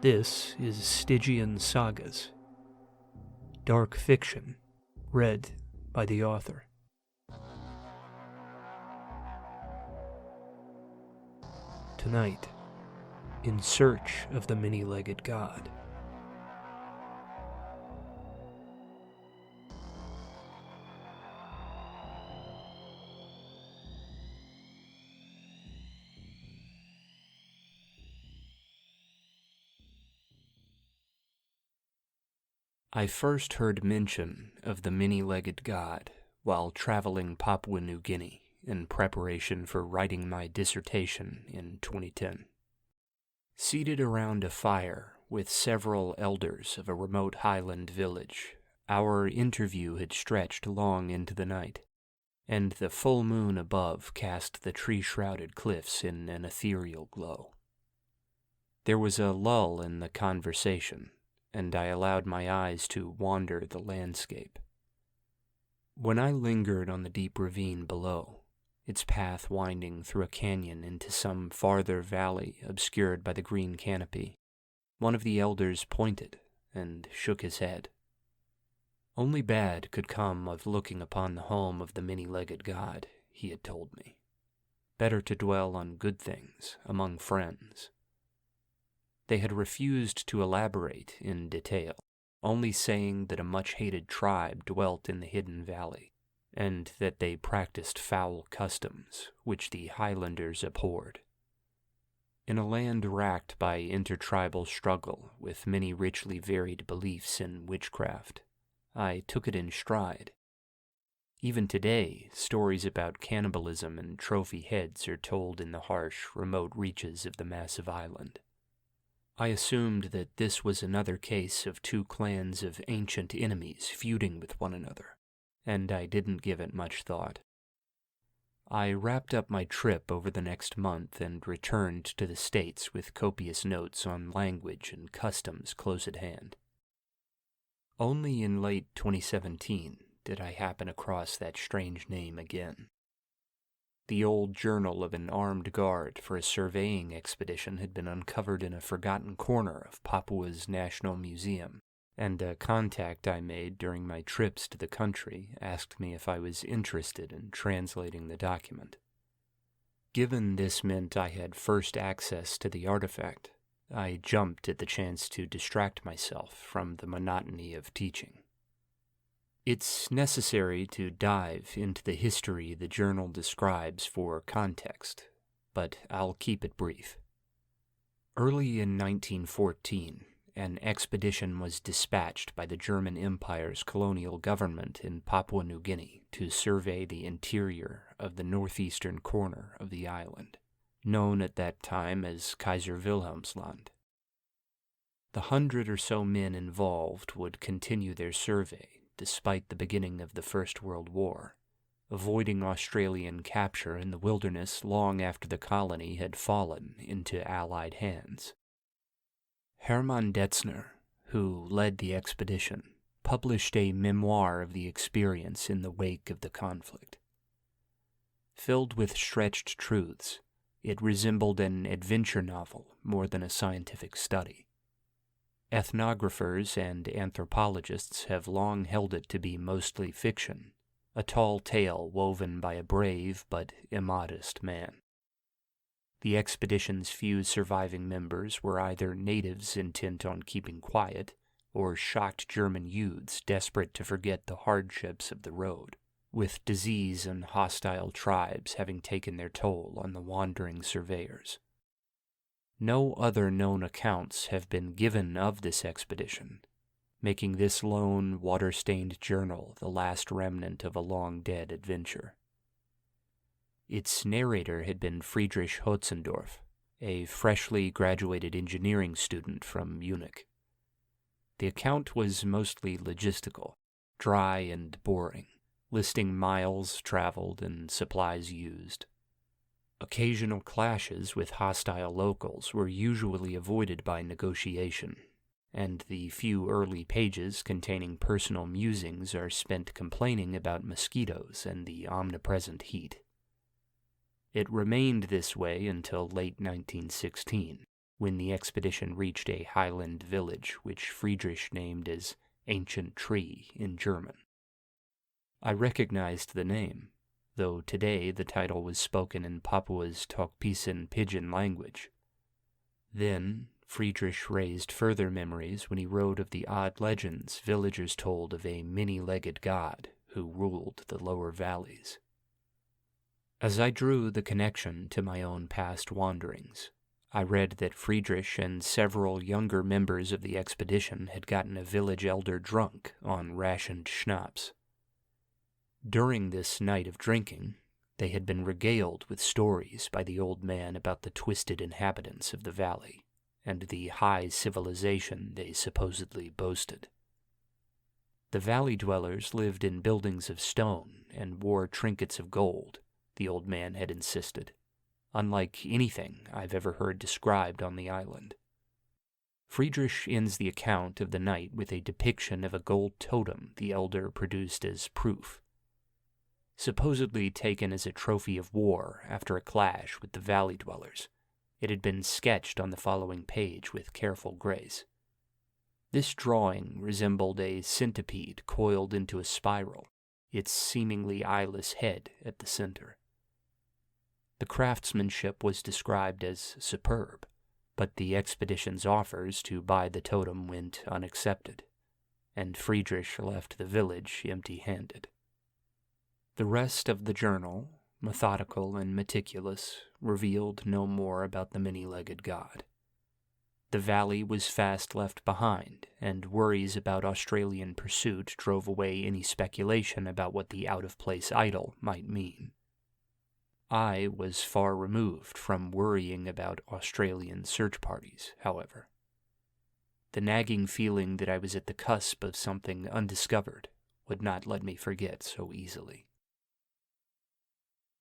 This is Stygian Sagas, dark fiction read by the author. Tonight, In Search of the Many-Legged God. I first heard mention of the many-legged god while traveling Papua New Guinea in preparation for writing my dissertation in 2010. Seated around a fire with several elders of a remote highland village, our interview had stretched long into the night, and the full moon above cast the tree-shrouded cliffs in an ethereal glow. There was a lull in the conversation, and I allowed my eyes to wander the landscape. When I lingered on the deep ravine below, its path winding through a canyon into some farther valley obscured by the green canopy, one of the elders pointed and shook his head. Only bad could come of looking upon the home of the many-legged god, he had told me. Better to dwell on good things among friends. They had refused to elaborate in detail, only saying that a much-hated tribe dwelt in the hidden valley, and that they practiced foul customs, which the highlanders abhorred. In a land racked by intertribal struggle with many richly varied beliefs in witchcraft, I took it in stride. Even today, stories about cannibalism and trophy heads are told in the harsh, remote reaches of the massive island. I assumed that this was another case of two clans of ancient enemies feuding with one another, and I didn't give it much thought. I wrapped up my trip over the next month and returned to the States with copious notes on language and customs close at hand. Only in late 2017 did I happen across that strange name again. The old journal of an armed guard for a surveying expedition had been uncovered in a forgotten corner of Papua's National Museum, and a contact I made during my trips to the country asked me if I was interested in translating the document. Given this meant I had first access to the artifact, I jumped at the chance to distract myself from the monotony of teaching. It's necessary to dive into the history the journal describes for context, but I'll keep it brief. Early in 1914, an expedition was dispatched by the German Empire's colonial government in Papua New Guinea to survey the interior of the northeastern corner of the island, known at that time as Kaiser Wilhelmsland. The 100 or so men involved would continue their survey despite the beginning of the First World War, avoiding Australian capture in the wilderness long after the colony had fallen into Allied hands. Hermann Detzner, who led the expedition, published a memoir of the experience in the wake of the conflict. Filled with stretched truths, it resembled an adventure novel more than a scientific study. Ethnographers and anthropologists have long held it to be mostly fiction, a tall tale woven by a brave but immodest man. The expedition's few surviving members were either natives intent on keeping quiet, or shocked German youths desperate to forget the hardships of the road, with disease and hostile tribes having taken their toll on the wandering surveyors. No other known accounts have been given of this expedition, making this lone, water-stained journal the last remnant of a long-dead adventure. Its narrator had been Friedrich Hotzendorf, a freshly graduated engineering student from Munich. The account was mostly logistical, dry and boring, listing miles traveled and supplies used. Occasional clashes with hostile locals were usually avoided by negotiation, and the few early pages containing personal musings are spent complaining about mosquitoes and the omnipresent heat. It remained this way until late 1916, when the expedition reached a highland village which Friedrich named as Ancient Tree in German. I recognized the name, though today the title was spoken in Papua's Tokpisin Pidgin language. Then, Friedrich raised further memories when he wrote of the odd legends villagers told of a many-legged god who ruled the lower valleys. As I drew the connection to my own past wanderings, I read that Friedrich and several younger members of the expedition had gotten a village elder drunk on rationed schnapps. During this night of drinking, they had been regaled with stories by the old man about the twisted inhabitants of the valley and the high civilization they supposedly boasted. The valley dwellers lived in buildings of stone and wore trinkets of gold, the old man had insisted, unlike anything I've ever heard described on the island. Friedrich ends the account of the night with a depiction of a gold totem the elder produced as proof. Supposedly taken as a trophy of war after a clash with the valley dwellers, it had been sketched on the following page with careful grace. This drawing resembled a centipede coiled into a spiral, its seemingly eyeless head at the center. The craftsmanship was described as superb, but the expedition's offers to buy the totem went unaccepted, and Friedrich left the village empty-handed. The rest of the journal, methodical and meticulous, revealed no more about the many-legged god. The valley was fast left behind, and worries about Australian pursuit drove away any speculation about what the out-of-place idol might mean. I was far removed from worrying about Australian search parties, however. The nagging feeling that I was at the cusp of something undiscovered would not let me forget so easily.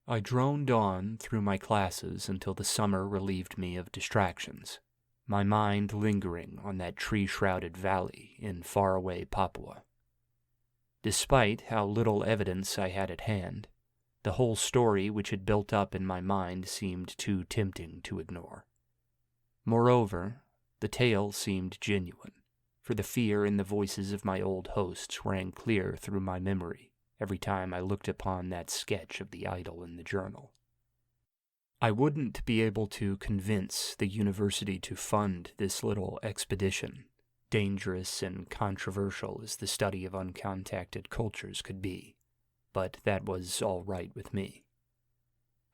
I droned on through my classes until the summer relieved me of distractions, my mind lingering on that tree-shrouded valley in faraway Papua. Despite how little evidence I had at hand, the whole story which had built up in my mind seemed too tempting to ignore. Moreover, the tale seemed genuine, for the fear in the voices of my old hosts rang clear through my memory every time I looked upon that sketch of the idol in the journal. I wouldn't be able to convince the university to fund this little expedition, dangerous and controversial as the study of uncontacted cultures could be, but that was all right with me.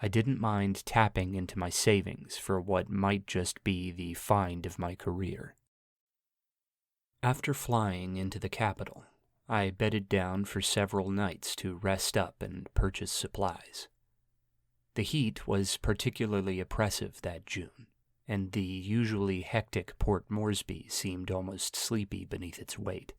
I didn't mind tapping into my savings for what might just be the find of my career. After flying into the capital, I bedded down for several nights to rest up and purchase supplies. The heat was particularly oppressive that June, and the usually hectic Port Moresby seemed almost sleepy beneath its weight.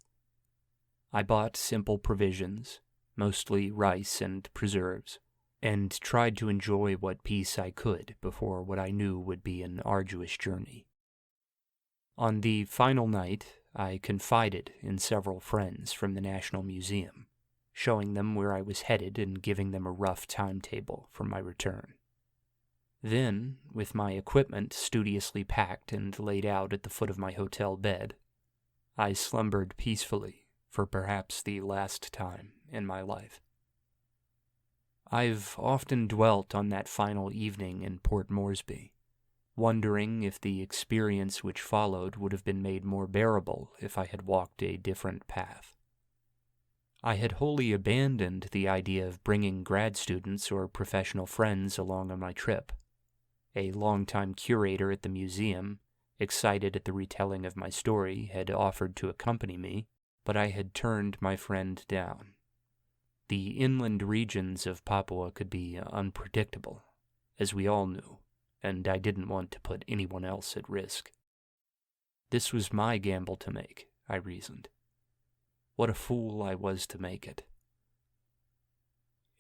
I bought simple provisions, mostly rice and preserves, and tried to enjoy what peace I could before what I knew would be an arduous journey. On the final night, I confided in several friends from the National Museum, showing them where I was headed and giving them a rough timetable for my return. Then, with my equipment studiously packed and laid out at the foot of my hotel bed, I slumbered peacefully for perhaps the last time in my life. I've often dwelt on that final evening in Port Moresby, wondering if the experience which followed would have been made more bearable if I had walked a different path. I had wholly abandoned the idea of bringing grad students or professional friends along on my trip. A longtime curator at the museum, excited at the retelling of my story, had offered to accompany me, but I had turned my friend down. The inland regions of Papua could be unpredictable, as we all knew, and I didn't want to put anyone else at risk. This was my gamble to make, I reasoned. What a fool I was to make it.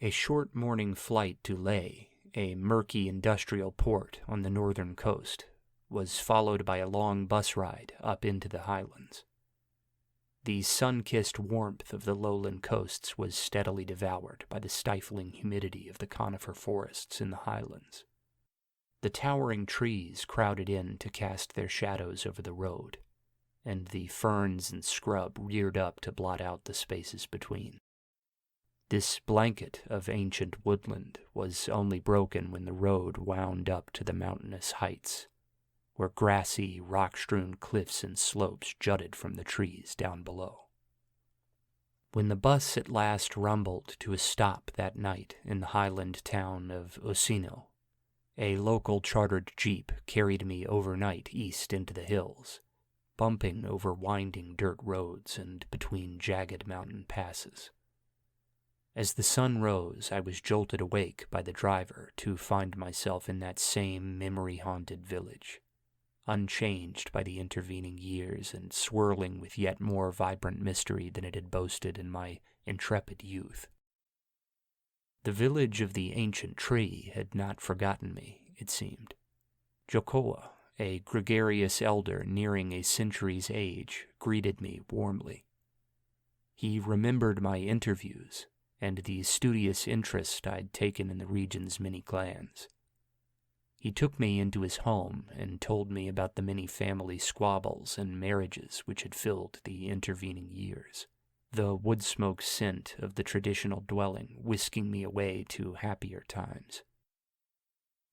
A short morning flight to Leh, a murky industrial port on the northern coast, was followed by a long bus ride up into the highlands. The sun-kissed warmth of the lowland coasts was steadily devoured by the stifling humidity of the conifer forests in the highlands. The The towering trees crowded in to cast their shadows over the road, and the ferns and scrub reared up to blot out the spaces between. This blanket of ancient woodland was only broken when the road wound up to the mountainous heights, where grassy, rock-strewn cliffs and slopes jutted from the trees down below. When the bus at last rumbled to a stop that night in the highland town of Osino, a local chartered jeep carried me overnight east into the hills, bumping over winding dirt roads and between jagged mountain passes. As the sun rose, I was jolted awake by the driver to find myself in that same memory-haunted village, unchanged by the intervening years and swirling with yet more vibrant mystery than it had boasted in my intrepid youth. The village of the ancient tree had not forgotten me, it seemed. Jokoa, a gregarious elder nearing a century's age, greeted me warmly. He remembered my interviews and the studious interest I'd taken in the region's many clans. He took me into his home and told me about the many family squabbles and marriages which had filled the intervening years, the wood-smoke scent of the traditional dwelling whisking me away to happier times.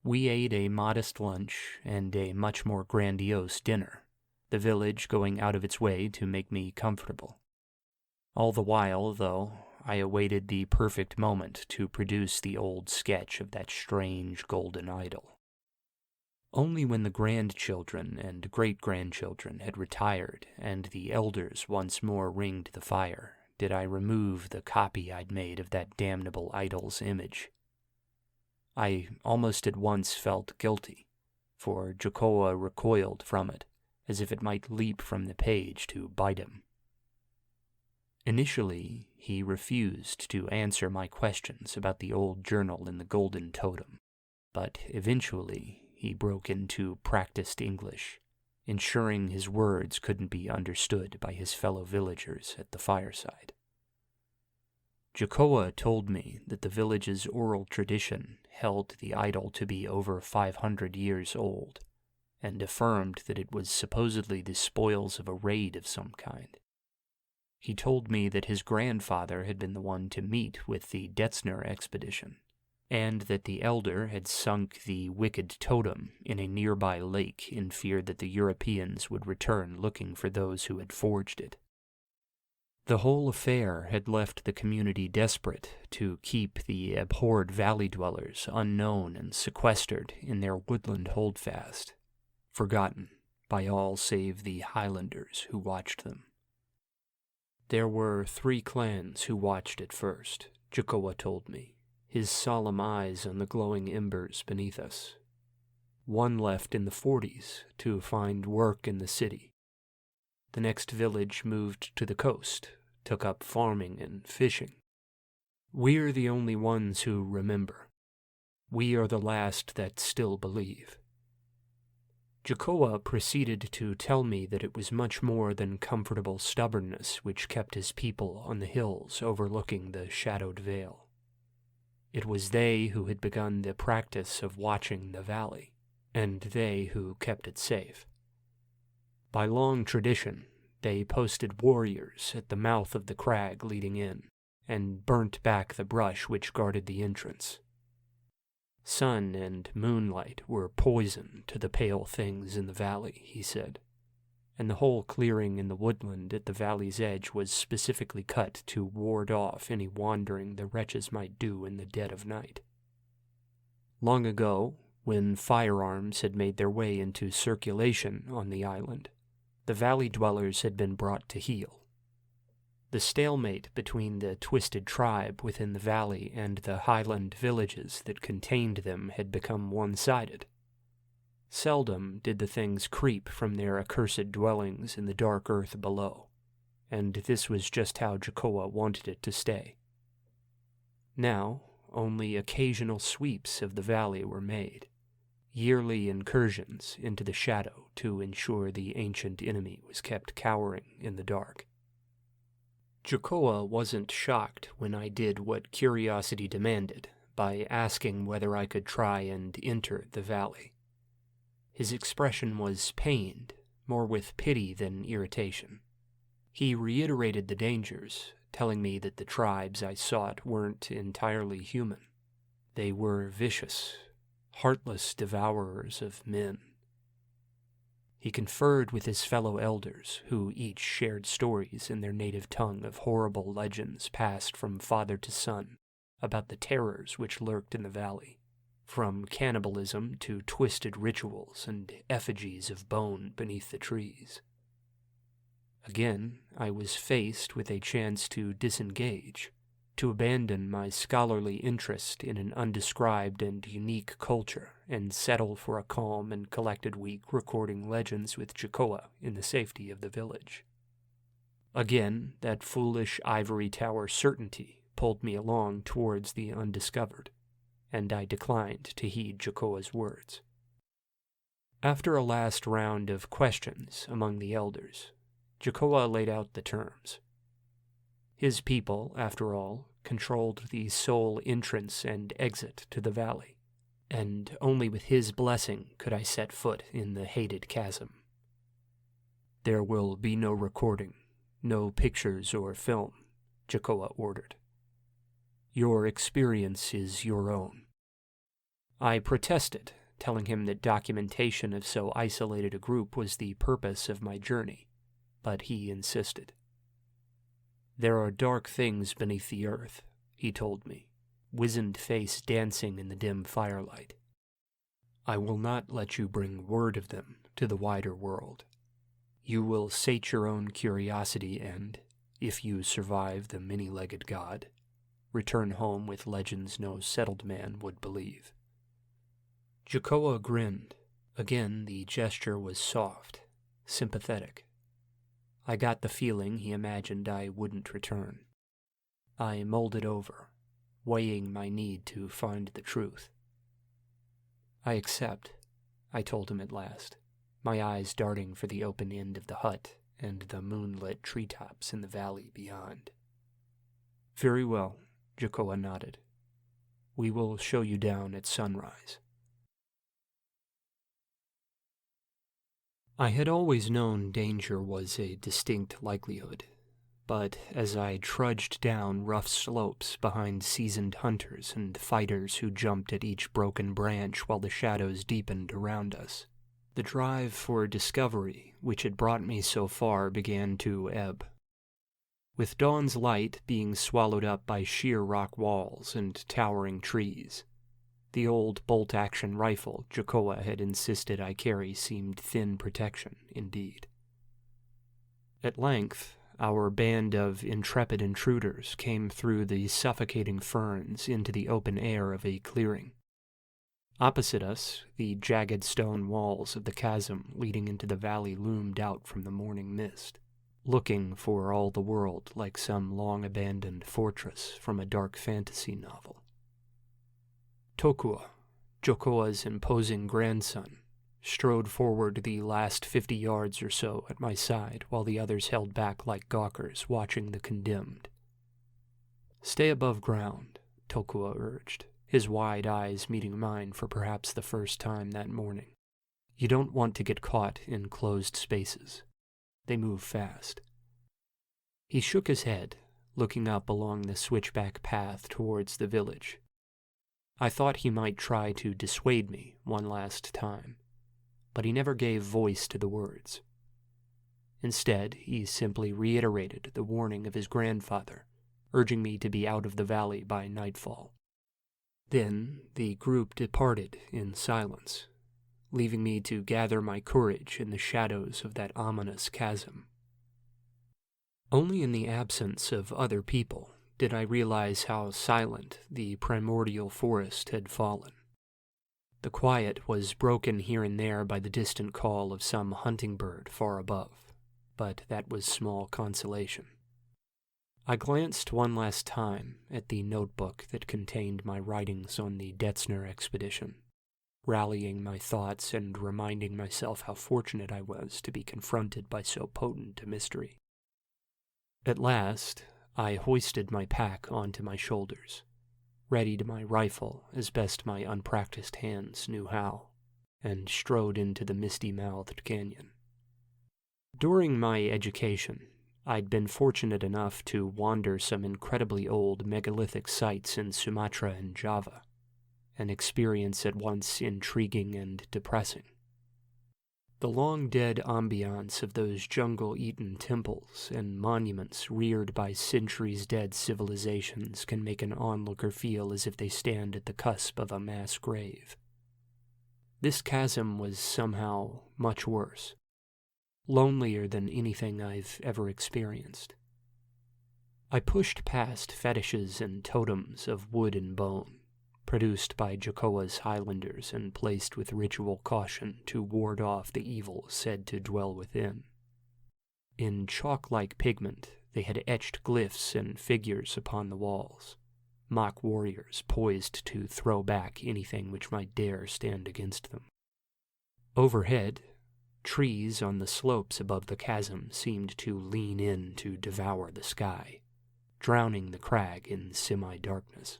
We ate a modest lunch and a much more grandiose dinner, the village going out of its way to make me comfortable. All the while, though, I awaited the perfect moment to produce the old sketch of that strange golden idol. Only when the grandchildren and great-grandchildren had retired and the elders once more ringed the fire did I remove the copy I'd made of that damnable idol's image. I almost at once felt guilty, for Jokoa recoiled from it, as if it might leap from the page to bite him. Initially, he refused to answer my questions about the old journal in the golden totem, but eventually he broke into practiced English, ensuring his words couldn't be understood by his fellow villagers at the fireside. Jokoa told me that the village's oral tradition held the idol to be over 500 years old, and affirmed that it was supposedly the spoils of a raid of some kind. He told me that his grandfather had been the one to meet with the Detzner expedition, and that the elder had sunk the wicked totem in a nearby lake in fear that the Europeans would return looking for those who had forged it. The whole affair had left the community desperate to keep the abhorred valley dwellers unknown and sequestered in their woodland holdfast, forgotten by all save the highlanders who watched them. There were 3 clans who watched at first, Jokoa told me, his solemn eyes on the glowing embers beneath us. One left in the 40s to find work in the city. The next village moved to the coast, took up farming and fishing. We're the only ones who remember. We are the last that still believe. Jokoa proceeded to tell me that it was much more than comfortable stubbornness which kept his people on the hills overlooking the shadowed vale. It was they who had begun the practice of watching the valley, and they who kept it safe. By long tradition, they posted warriors at the mouth of the crag leading in, and burnt back the brush which guarded the entrance. Sun and moonlight were poison to the pale things in the valley, he said, and the whole clearing in the woodland at the valley's edge was specifically cut to ward off any wandering the wretches might do in the dead of night. Long ago, when firearms had made their way into circulation on the island, the valley dwellers had been brought to heel. The stalemate between the twisted tribe within the valley and the highland villages that contained them had become one-sided. Seldom did the things creep from their accursed dwellings in the dark earth below, and this was just how Jokoa wanted it to stay. Now, only occasional sweeps of the valley were made, yearly incursions into the shadow to ensure the ancient enemy was kept cowering in the dark. Jokoa wasn't shocked when I did what curiosity demanded by asking whether I could try and enter the valley. His expression was pained, more with pity than irritation. He reiterated the dangers, telling me that the tribes I sought weren't entirely human. They were vicious, heartless devourers of men. He conferred with his fellow elders, who each shared stories in their native tongue of horrible legends passed from father to son about the terrors which lurked in the valley, from cannibalism to twisted rituals and effigies of bone beneath the trees. Again, I was faced with a chance to disengage, to abandon my scholarly interest in an undescribed and unique culture and settle for a calm and collected week recording legends with Jacoa in the safety of the village. Again, that foolish ivory tower certainty pulled me along towards the undiscovered, and I declined to heed Jacoa's words. After a last round of questions among the elders, Jacoa laid out the terms. His people, after all, controlled the sole entrance and exit to the valley, and only with his blessing could I set foot in the hated chasm. "There will be no recording, no pictures or film," Jacoa ordered. "Your experience is your own." I protested, telling him that documentation of so isolated a group was the purpose of my journey, but he insisted. "There are dark things beneath the earth," he told me, wizened face dancing in the dim firelight. "I will not let you bring word of them to the wider world. You will sate your own curiosity and, if you survive the many-legged god, return home with legends no settled man would believe." Jacoa grinned. Again, the gesture was soft, sympathetic. I got the feeling he imagined I wouldn't return. I mulled it over, weighing my need to find the truth. "I accept," I told him at last, my eyes darting for the open end of the hut and the moonlit treetops in the valley beyond. "Very well," Jacoa nodded. "We will show you down at sunrise." I had always known danger was a distinct likelihood, but as I trudged down rough slopes behind seasoned hunters and fighters who jumped at each broken branch while the shadows deepened around us, the drive for discovery which had brought me so far began to ebb. With dawn's light being swallowed up by sheer rock walls and towering trees, the old bolt-action rifle Jacoa had insisted I carry seemed thin protection indeed. At length, our band of intrepid intruders came through the suffocating ferns into the open air of a clearing. Opposite us, the jagged stone walls of the chasm leading into the valley loomed out from the morning mist, looking for all the world like some long-abandoned fortress from a dark fantasy novel. Tokua, Jacoa's imposing grandson, strode forward the last 50 yards or so at my side while the others held back like gawkers watching the condemned. "Stay above ground," Tokua urged, his wide eyes meeting mine for perhaps the first time that morning. "You don't want to get caught in closed spaces. They move fast." He shook his head, looking up along the switchback path towards the village. I thought he might try to dissuade me one last time, but he never gave voice to the words. Instead, he simply reiterated the warning of his grandfather, urging me to be out of the valley by nightfall. Then the group departed in silence, leaving me to gather my courage in the shadows of that ominous chasm. Only in the absence of other people did I realize how silent the primordial forest had fallen. The quiet was broken here and there by the distant call of some hunting bird far above, but that was small consolation. I glanced one last time at the notebook that contained my writings on the Detzner expedition, rallying my thoughts and reminding myself how fortunate I was to be confronted by so potent a mystery. At last, I hoisted my pack onto my shoulders, readied my rifle as best my unpracticed hands knew how, and strode into the misty-mouthed canyon. During my education, I'd been fortunate enough to wander some incredibly old megalithic sites in Sumatra and Java, an experience at once intriguing and depressing. The long-dead ambiance of those jungle-eaten temples and monuments reared by centuries-dead civilizations can make an onlooker feel as if they stand at the cusp of a mass grave. This chasm was somehow much worse, lonelier than anything I've ever experienced. I pushed past fetishes and totems of wood and bone, produced by Jacoa's Highlanders and placed with ritual caution to ward off the evil said to dwell within. In chalk-like pigment, they had etched glyphs and figures upon the walls, mock warriors poised to throw back anything which might dare stand against them. Overhead, trees on the slopes above the chasm seemed to lean in to devour the sky, drowning the crag in semi-darkness.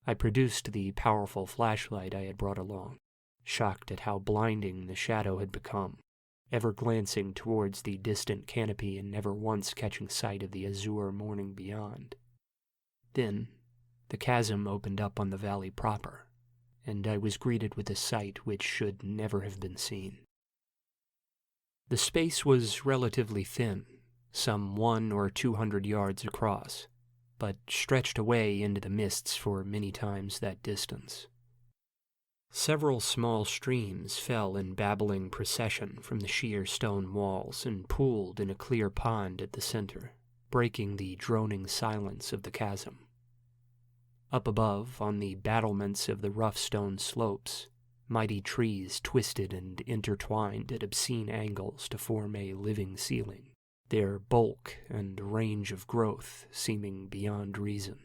I produced the powerful flashlight I had brought along, shocked at how blinding the shadow had become, ever glancing towards the distant canopy and never once catching sight of the azure morning beyond. Then, the chasm opened up on the valley proper, and I was greeted with a sight which should never have been seen. The space was relatively thin, some 100 or 200 yards across, but stretched away into the mists for many times that distance. Several small streams fell in babbling procession from the sheer stone walls and pooled in a clear pond at the center, breaking the droning silence of the chasm. Up above, on the battlements of the rough stone slopes, mighty trees twisted and intertwined at obscene angles to form a living ceiling, their bulk and range of growth seeming beyond reason.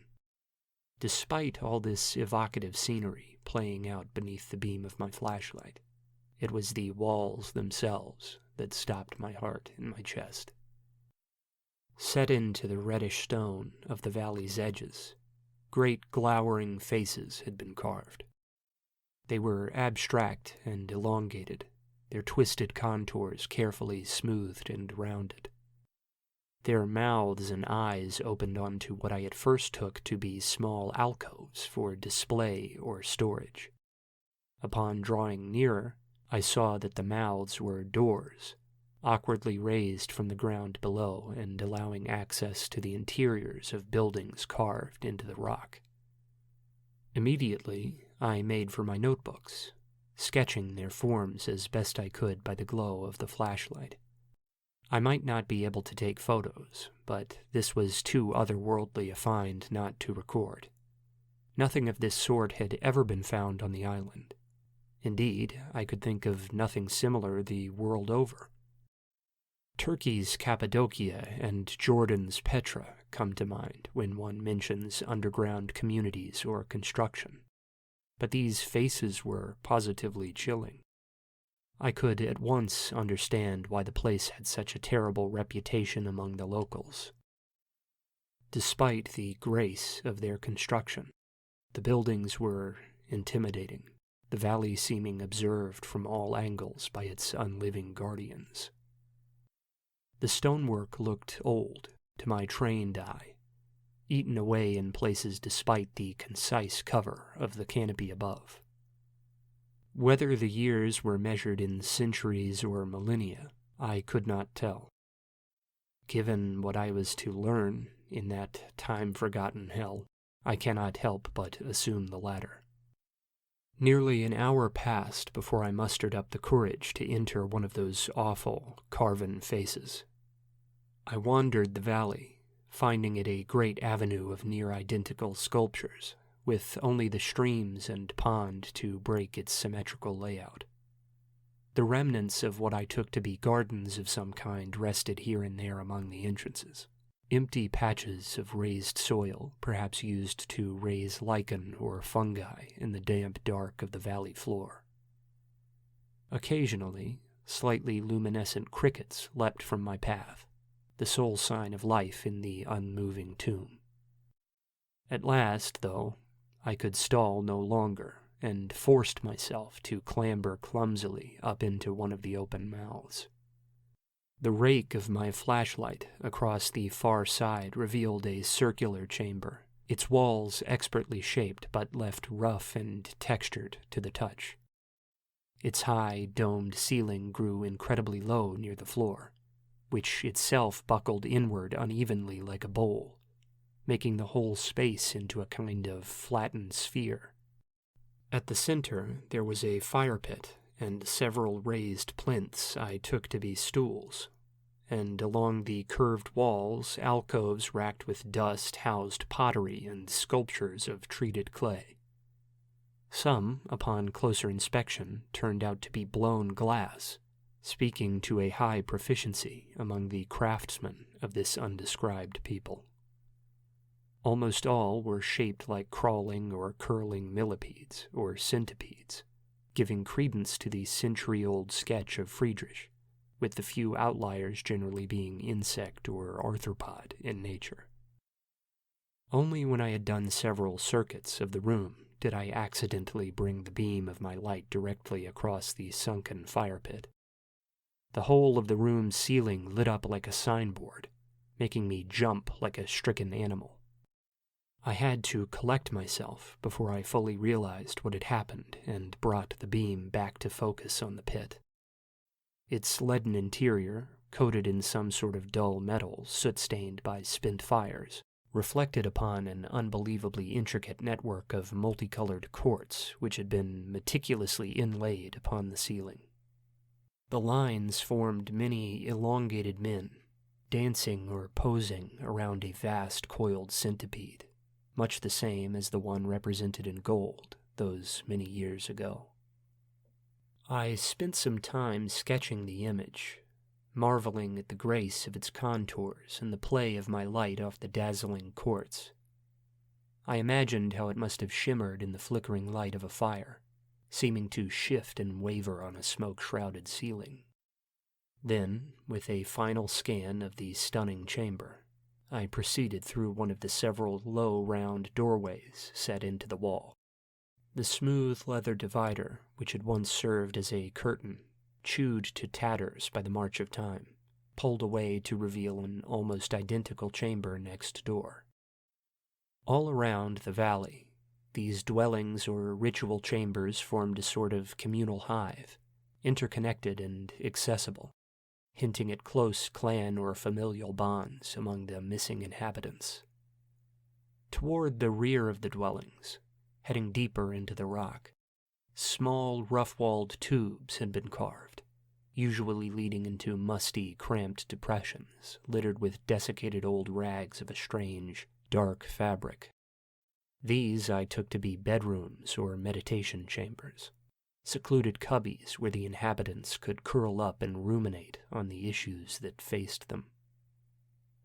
Despite all this evocative scenery playing out beneath the beam of my flashlight, it was the walls themselves that stopped my heart in my chest. Set into the reddish stone of the valley's edges, great glowering faces had been carved. They were abstract and elongated, their twisted contours carefully smoothed and rounded. Their mouths and eyes opened onto what I at first took to be small alcoves for display or storage. Upon drawing nearer, I saw that the mouths were doors, awkwardly raised from the ground below and allowing access to the interiors of buildings carved into the rock. Immediately, I made for my notebooks, sketching their forms as best I could by the glow of the flashlight. I might not be able to take photos, but this was too otherworldly a find not to record. Nothing of this sort had ever been found on the island. Indeed, I could think of nothing similar the world over. Turkey's Cappadocia and Jordan's Petra come to mind when one mentions underground communities or construction, but these faces were positively chilling. I could at once understand why the place had such a terrible reputation among the locals. Despite the grace of their construction, the buildings were intimidating, the valley seeming observed from all angles by its unliving guardians. The stonework looked old to my trained eye, eaten away in places despite the concise cover of the canopy above. Whether the years were measured in centuries or millennia, I could not tell. Given what I was to learn in that time-forgotten hell, I cannot help but assume the latter. Nearly an hour passed before I mustered up the courage to enter one of those awful, carven faces. I wandered the valley, finding it a great avenue of near-identical sculptures, with only the streams and pond to break its symmetrical layout. The remnants of what I took to be gardens of some kind rested here and there among the entrances, empty patches of raised soil, perhaps used to raise lichen or fungi in the damp dark of the valley floor. Occasionally, slightly luminescent crickets leapt from my path, the sole sign of life in the unmoving tomb. At last, though, I could stall no longer and forced myself to clamber clumsily up into one of the open mouths. The rake of my flashlight across the far side revealed a circular chamber, its walls expertly shaped but left rough and textured to the touch. Its high, domed ceiling grew incredibly low near the floor, which itself buckled inward unevenly like a bowl, making the whole space into a kind of flattened sphere. At the center, there was a fire pit and several raised plinths I took to be stools, and along the curved walls, alcoves racked with dust housed pottery and sculptures of treated clay. Some, upon closer inspection, turned out to be blown glass, speaking to a high proficiency among the craftsmen of this undescribed people. Almost all were shaped like crawling or curling millipedes or centipedes, giving credence to the century-old sketch of Friedrich, with the few outliers generally being insect or arthropod in nature. Only when I had done several circuits of the room did I accidentally bring the beam of my light directly across the sunken fire pit. The whole of the room's ceiling lit up like a signboard, making me jump like a stricken animal. I had to collect myself before I fully realized what had happened and brought the beam back to focus on the pit. Its leaden interior, coated in some sort of dull metal soot-stained by spent fires, reflected upon an unbelievably intricate network of multicolored quartz which had been meticulously inlaid upon the ceiling. The lines formed many elongated men, dancing or posing around a vast coiled centipede, much the same as the one represented in gold those many years ago. I spent some time sketching the image, marveling at the grace of its contours and the play of my light off the dazzling quartz. I imagined how it must have shimmered in the flickering light of a fire, seeming to shift and waver on a smoke-shrouded ceiling. Then, with a final scan of the stunning chamber, I proceeded through one of the several low, round doorways set into the wall. The smooth leather divider, which had once served as a curtain, chewed to tatters by the march of time, pulled away to reveal an almost identical chamber next door. All around the valley, these dwellings or ritual chambers formed a sort of communal hive, interconnected and accessible, hinting at close clan or familial bonds among the missing inhabitants. Toward the rear of the dwellings, heading deeper into the rock, small, rough-walled tubes had been carved, usually leading into musty, cramped depressions littered with desiccated old rags of a strange, dark fabric. These I took to be bedrooms or meditation chambers, secluded cubbies where the inhabitants could curl up and ruminate on the issues that faced them.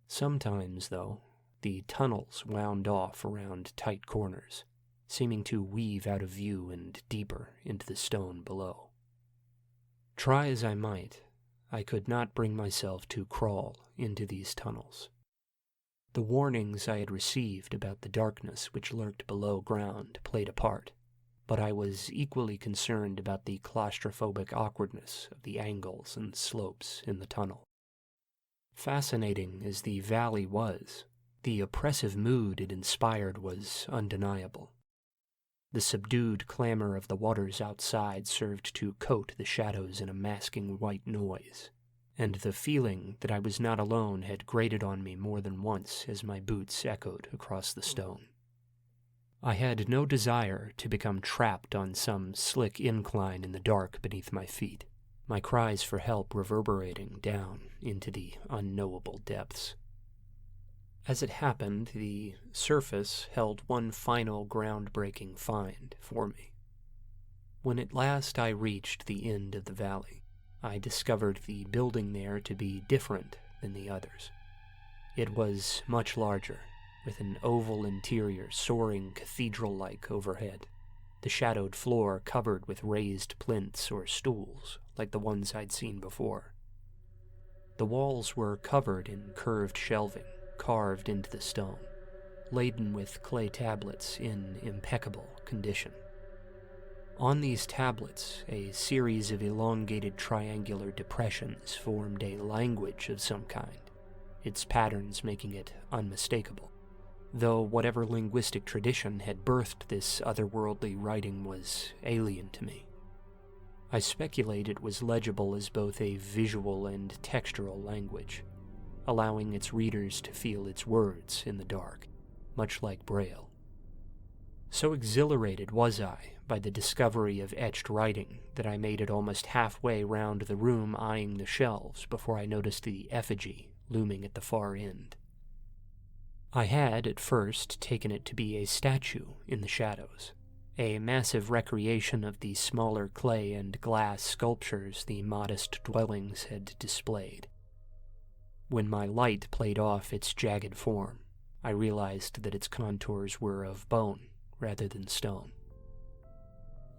Sometimes, though, the tunnels wound off around tight corners, seeming to weave out of view and deeper into the stone below. Try as I might, I could not bring myself to crawl into these tunnels. The warnings I had received about the darkness which lurked below ground played a part, but I was equally concerned about the claustrophobic awkwardness of the angles and slopes in the tunnel. Fascinating as the valley was, the oppressive mood it inspired was undeniable. The subdued clamor of the waters outside served to coat the shadows in a masking white noise, and the feeling that I was not alone had grated on me more than once as my boots echoed across the stone. I had no desire to become trapped on some slick incline in the dark beneath my feet, my cries for help reverberating down into the unknowable depths. As it happened, the surface held one final groundbreaking find for me. When at last I reached the end of the valley, I discovered the building there to be different than the others. It was much larger, with an oval interior soaring cathedral-like overhead, the shadowed floor covered with raised plinths or stools like the ones I'd seen before. The walls were covered in curved shelving, carved into the stone, laden with clay tablets in impeccable condition. On these tablets, a series of elongated triangular depressions formed a language of some kind, its patterns making it unmistakable, though whatever linguistic tradition had birthed this otherworldly writing was alien to me. I speculate it was legible as both a visual and textural language, allowing its readers to feel its words in the dark, much like Braille. So exhilarated was I by the discovery of etched writing that I made it almost halfway round the room eyeing the shelves before I noticed the effigy looming at the far end. I had, at first, taken it to be a statue in the shadows, a massive recreation of the smaller clay and glass sculptures the modest dwellings had displayed. When my light played off its jagged form, I realized that its contours were of bone rather than stone.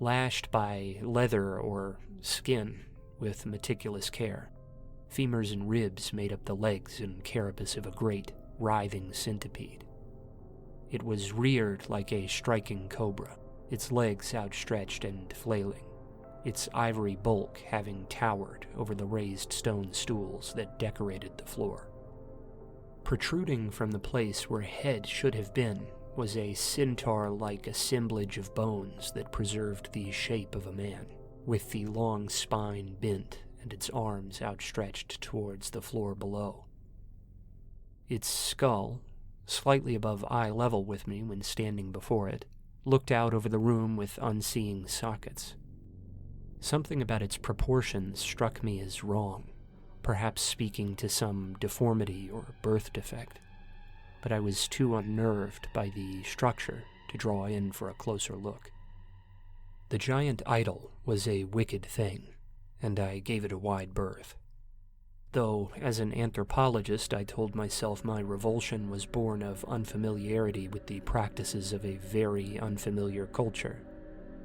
Lashed by leather or skin with meticulous care, femurs and ribs made up the legs and carapace of a great, writhing centipede. It was reared like a striking cobra, its legs outstretched and flailing, its ivory bulk having towered over the raised stone stools that decorated the floor. Protruding from the place where a head should have been was a centaur-like assemblage of bones that preserved the shape of a man, with the long spine bent and its arms outstretched towards the floor below. Its skull, slightly above eye level with me when standing before it, looked out over the room with unseeing sockets. Something about its proportions struck me as wrong, perhaps speaking to some deformity or birth defect, but I was too unnerved by the structure to draw in for a closer look. The giant idol was a wicked thing, and I gave it a wide berth. Though, as an anthropologist, I told myself my revulsion was born of unfamiliarity with the practices of a very unfamiliar culture.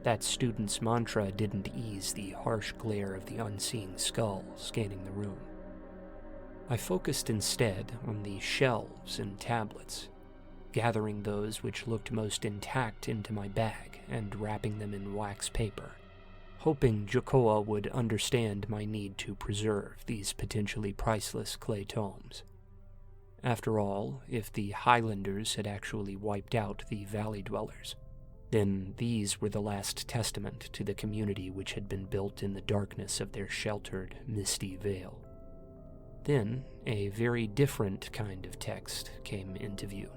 That student's mantra didn't ease the harsh glare of the unseeing skull scanning the room. I focused instead on the shelves and tablets, gathering those which looked most intact into my bag and wrapping them in wax paper, hoping Jokoa would understand my need to preserve these potentially priceless clay tomes. After all, if the Highlanders had actually wiped out the valley dwellers, then these were the last testament to the community which had been built in the darkness of their sheltered, misty vale. Then, a very different kind of text came into view.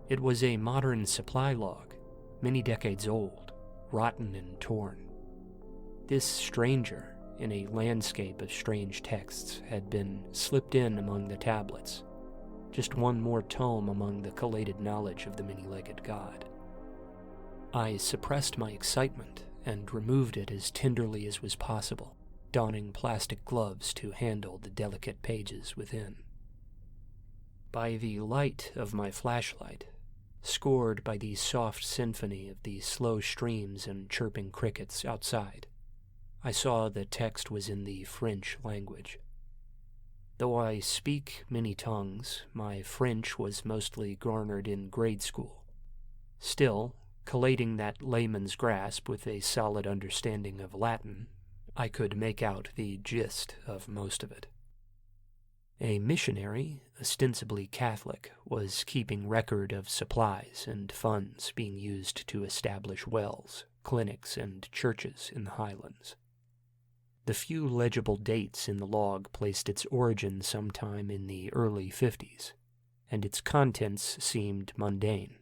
It was a modern supply log, many decades old, rotten and torn. This stranger, in a landscape of strange texts, had been slipped in among the tablets, just one more tome among the collated knowledge of the many-legged god. I suppressed my excitement and removed it as tenderly as was possible, donning plastic gloves to handle the delicate pages within. By the light of my flashlight, scored by the soft symphony of the slow streams and chirping crickets outside, I saw the text was in the French language. Though I speak many tongues, my French was mostly garnered in grade school. Still, collating that layman's grasp with a solid understanding of Latin, I could make out the gist of most of it. A missionary, ostensibly Catholic, was keeping record of supplies and funds being used to establish wells, clinics, and churches in the highlands. The few legible dates in the log placed its origin sometime in the early 50s, and its contents seemed mundane.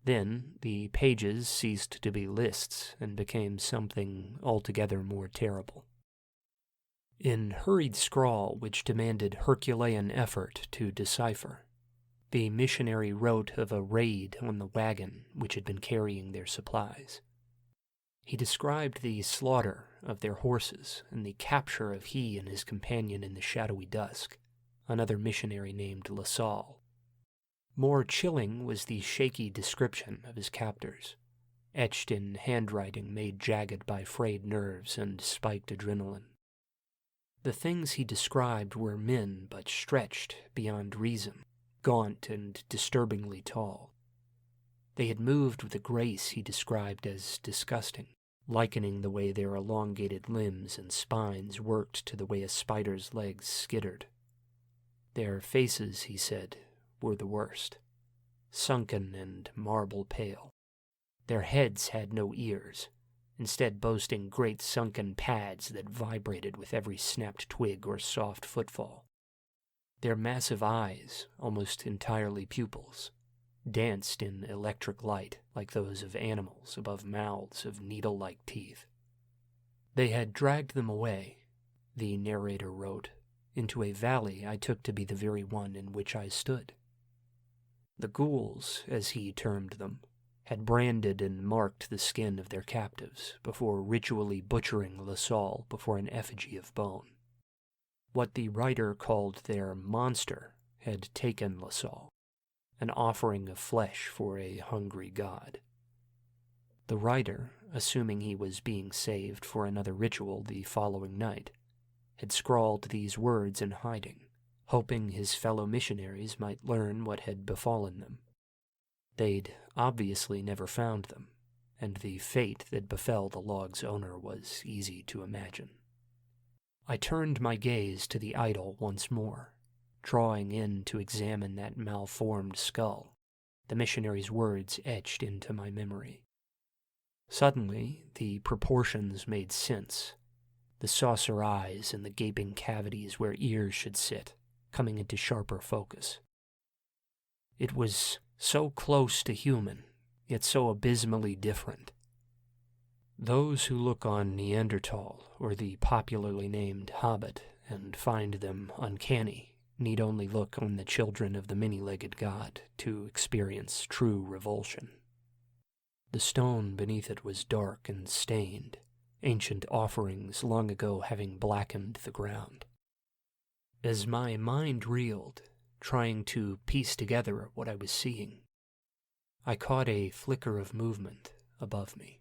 Then the pages ceased to be lists and became something altogether more terrible. In hurried scrawl which demanded Herculean effort to decipher, the missionary wrote of a raid on the wagon which had been carrying their supplies. He described the slaughter of their horses and the capture of he and his companion in the shadowy dusk, another missionary named La Salle. More chilling was the shaky description of his captors, etched in handwriting made jagged by frayed nerves and spiked adrenaline. The things he described were men but stretched beyond reason, gaunt and disturbingly tall. They had moved with a grace he described as disgusting, likening the way their elongated limbs and spines worked to the way a spider's legs skittered. Their faces, he said, were the worst, sunken and marble pale. Their heads had no ears, instead boasting great sunken pads that vibrated with every snapped twig or soft footfall. Their massive eyes, almost entirely pupils, danced in electric light like those of animals above mouths of needle-like teeth. They had dragged them away, the narrator wrote, into a valley I took to be the very one in which I stood. The ghouls, as he termed them, had branded and marked the skin of their captives before ritually butchering LaSalle before an effigy of bone. What the writer called their monster had taken LaSalle, an offering of flesh for a hungry god. The writer, assuming he was being saved for another ritual the following night, had scrawled these words in hiding, hoping his fellow missionaries might learn what had befallen them. They'd obviously never found them, and the fate that befell the log's owner was easy to imagine. I turned my gaze to the idol once more, drawing in to examine that malformed skull, the missionary's words etched into my memory. Suddenly, the proportions made sense, the saucer eyes and the gaping cavities where ears should sit, coming into sharper focus. It was so close to human, yet so abysmally different. Those who look on Neanderthal or the popularly named Hobbit and find them uncanny need only look on the children of the many-legged god to experience true revulsion. The stone beneath it was dark and stained, ancient offerings long ago having blackened the ground. As my mind reeled, trying to piece together what I was seeing, I caught a flicker of movement above me,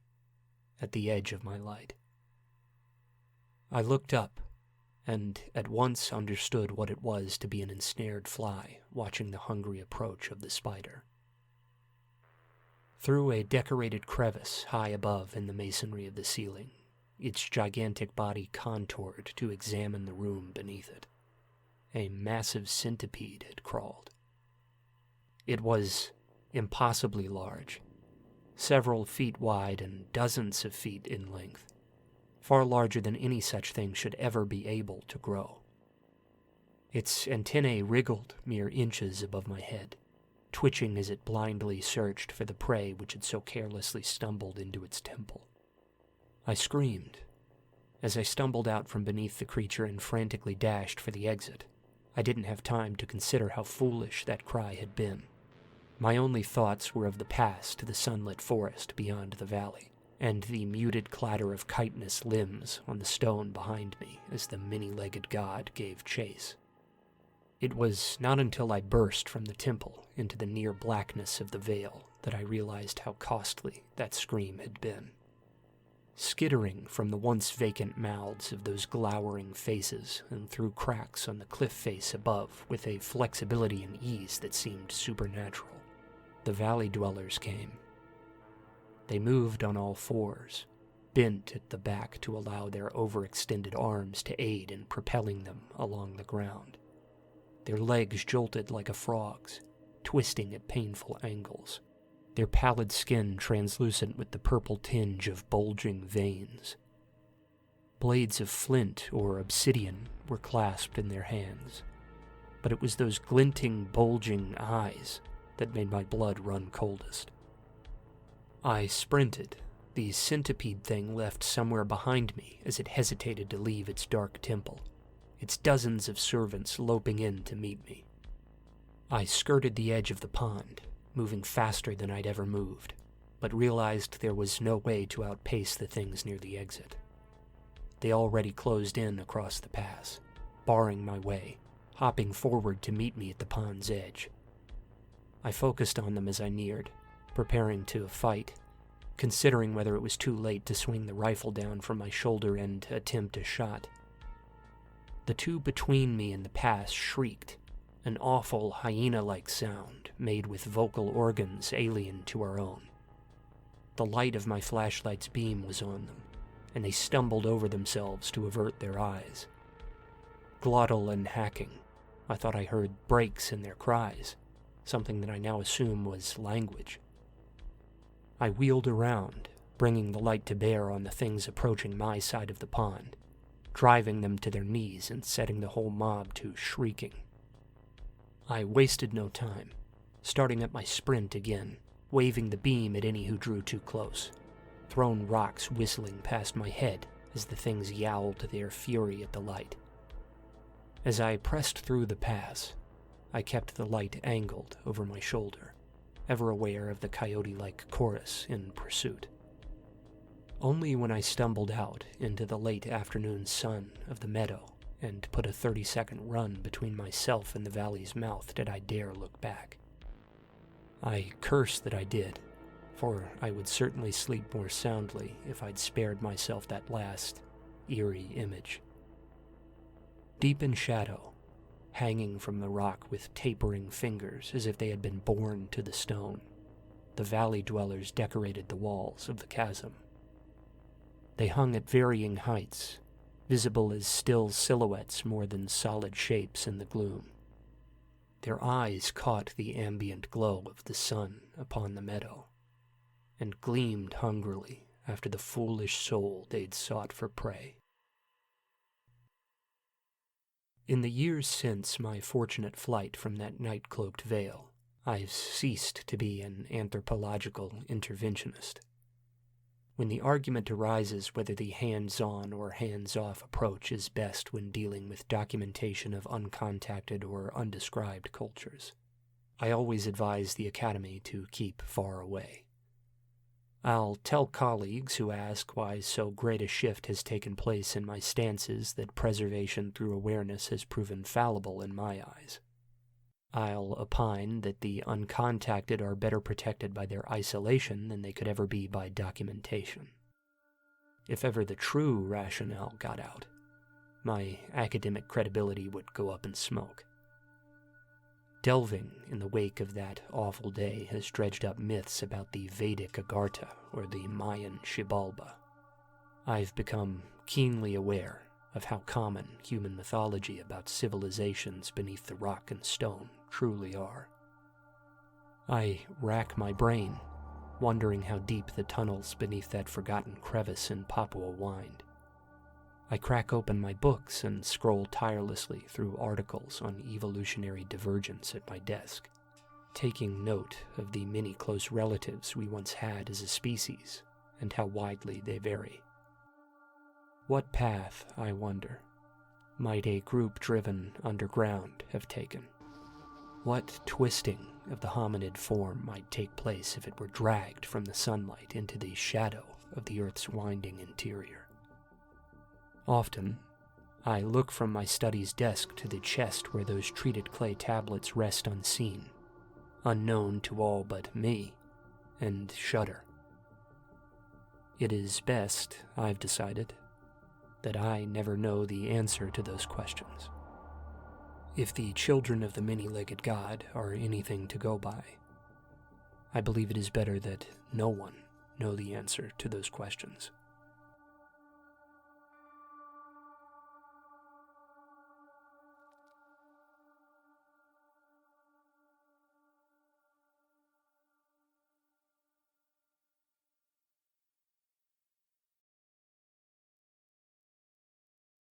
at the edge of my light. I looked up, and at once understood what it was to be an ensnared fly watching the hungry approach of the spider. Through a decorated crevice high above in the masonry of the ceiling, its gigantic body contoured to examine the room beneath it. A massive centipede had crawled. It was impossibly large, several feet wide and dozens of feet in length, far larger than any such thing should ever be able to grow. Its antennae wriggled mere inches above my head, twitching as it blindly searched for the prey which had so carelessly stumbled into its temple. I screamed as I stumbled out from beneath the creature and frantically dashed for the exit. I didn't have time to consider how foolish that cry had been. My only thoughts were of the pass to the sunlit forest beyond the valley, and the muted clatter of chitinous limbs on the stone behind me as the many-legged god gave chase. It was not until I burst from the temple into the near blackness of the veil that I realized how costly that scream had been. Skittering from the once vacant mouths of those glowering faces and through cracks on the cliff face above with a flexibility and ease that seemed supernatural, the valley dwellers came. They moved on all fours, bent at the back to allow their overextended arms to aid in propelling them along the ground. Their legs jolted like a frog's, twisting at painful angles, their pallid skin translucent with the purple tinge of bulging veins. Blades of flint or obsidian were clasped in their hands, but it was those glinting, bulging eyes that made my blood run coldest. I sprinted, the centipede thing left somewhere behind me as it hesitated to leave its dark temple, its dozens of servants loping in to meet me. I skirted the edge of the pond, moving faster than I'd ever moved, but realized there was no way to outpace the things near the exit. They already closed in across the pass, barring my way, hopping forward to meet me at the pond's edge. I focused on them as I neared, preparing to fight, considering whether it was too late to swing the rifle down from my shoulder and attempt a shot. The two between me and the pass shrieked, an awful hyena-like sound made with vocal organs alien to our own. The light of my flashlight's beam was on them, and they stumbled over themselves to avert their eyes. Glottal and hacking, I thought I heard breaks in their cries, something that I now assume was language. I wheeled around, bringing the light to bear on the things approaching my side of the pond, driving them to their knees and setting the whole mob to shrieking. I wasted no time, starting up my sprint again, waving the beam at any who drew too close, thrown rocks whistling past my head as the things yowled their fury at the light. As I pressed through the pass, I kept the light angled over my shoulder, ever aware of the coyote-like chorus in pursuit. Only when I stumbled out into the late afternoon sun of the meadow and put a 30-second run between myself and the valley's mouth did I dare look back. I cursed that I did, for I would certainly sleep more soundly if I'd spared myself that last, eerie image. Deep in shadow, hanging from the rock with tapering fingers as if they had been born to the stone, the valley dwellers decorated the walls of the chasm. They hung at varying heights, visible as still silhouettes more than solid shapes in the gloom. Their eyes caught the ambient glow of the sun upon the meadow, and gleamed hungrily after the foolish soul they'd sought for prey. In the years since my fortunate flight from that night-cloaked vale, I've ceased to be an anthropological interventionist. When the argument arises whether the hands-on or hands-off approach is best when dealing with documentation of uncontacted or undescribed cultures, I always advise the Academy to keep far away. I'll tell colleagues who ask why so great a shift has taken place in my stances that preservation through awareness has proven fallible in my eyes. I'll opine that the uncontacted are better protected by their isolation than they could ever be by documentation. If ever the true rationale got out, my academic credibility would go up in smoke. Delving in the wake of that awful day has dredged up myths about the Vedic Agartha or the Mayan Xibalba. I've become keenly aware of how common human mythology about civilizations beneath the rock and stone truly are. I rack my brain, wondering how deep the tunnels beneath that forgotten crevice in Papua wind. I crack open my books and scroll tirelessly through articles on evolutionary divergence at my desk, taking note of the many close relatives we once had as a species and how widely they vary. What path, I wonder, might a group-driven underground have taken? What twisting of the hominid form might take place if it were dragged from the sunlight into the shadow of the Earth's winding interior? Often, I look from my study's desk to the chest where those treated clay tablets rest unseen, unknown to all but me, and shudder. It is best, I've decided, that I never know the answer to those questions. If the children of the many-legged god are anything to go by, I believe it is better that no one know the answer to those questions.